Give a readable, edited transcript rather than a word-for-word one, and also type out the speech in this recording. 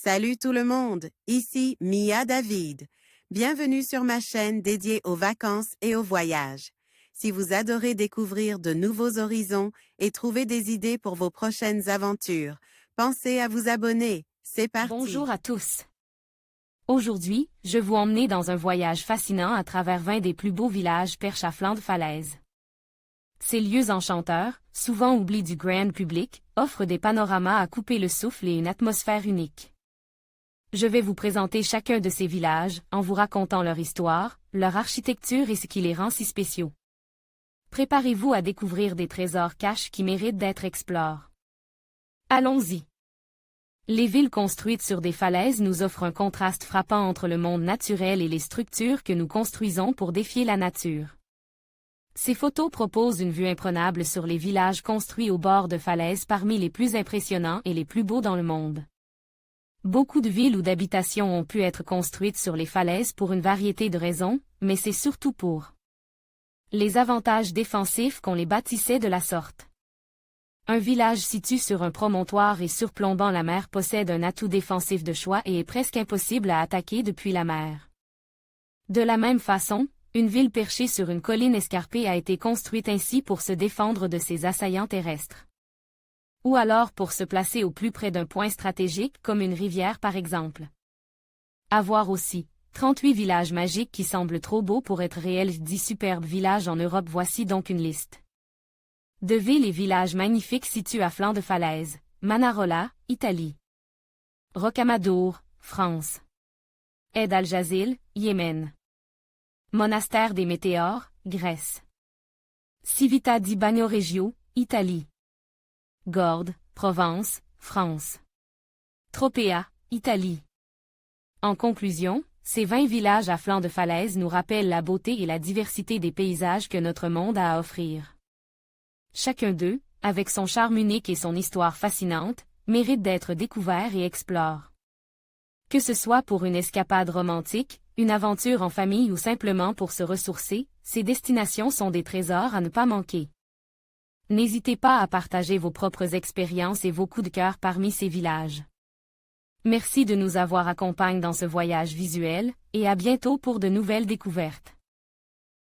Salut tout le monde, ici Mia David. Bienvenue sur ma chaîne dédiée aux vacances et aux voyages. Si vous adorez découvrir de nouveaux horizons et trouver des idées pour vos prochaines aventures, pensez à vous abonner. C'est parti! Bonjour à tous. Aujourd'hui, je vous emmène dans un voyage fascinant à travers 20 des plus beaux villages perchés à flanc de falaise. Ces lieux enchanteurs, souvent oubliés du grand public, offrent des panoramas à couper le souffle et une atmosphère unique. Je vais vous présenter chacun de ces villages, en vous racontant leur histoire, leur architecture et ce qui les rend si spéciaux. Préparez-vous à découvrir des trésors cachés qui méritent d'être explorés. Allons-y. Les villes construites sur des falaises nous offrent un contraste frappant entre le monde naturel et les structures que nous construisons pour défier la nature. Ces photos proposent une vue imprenable sur les villages construits au bord de falaises parmi les plus impressionnants et les plus beaux dans le monde. Beaucoup de villes ou d'habitations ont pu être construites sur les falaises pour une variété de raisons, mais c'est surtout pour les avantages défensifs qu'on les bâtissait de la sorte. Un village situé sur un promontoire et surplombant la mer possède un atout défensif de choix et est presque impossible à attaquer depuis la mer. De la même façon, une ville perchée sur une colline escarpée a été construite ainsi pour se défendre de ses assaillants terrestres. Ou alors pour se placer au plus près d'un point stratégique comme une rivière par exemple. À voir aussi, 38 villages magiques qui semblent trop beaux pour être réels. 10 superbes villages en Europe. Voici donc une liste de villes et villages magnifiques situés à flanc de falaise. Manarola, Italie. Rocamadour, France. Aid al-Jazil, Yémen. Monastère des Météores, Grèce. Civita di Bagnoregio, Italie. Gordes, Provence, France. Tropea, Italie. En conclusion, ces 20 villages à flanc de falaise nous rappellent la beauté et la diversité des paysages que notre monde a à offrir. Chacun d'eux, avec son charme unique et son histoire fascinante, mérite d'être découvert et exploré. Que ce soit pour une escapade romantique, une aventure en famille ou simplement pour se ressourcer, ces destinations sont des trésors à ne pas manquer. N'hésitez pas à partager vos propres expériences et vos coups de cœur parmi ces villages. Merci de nous avoir accompagnés dans ce voyage visuel, et à bientôt pour de nouvelles découvertes.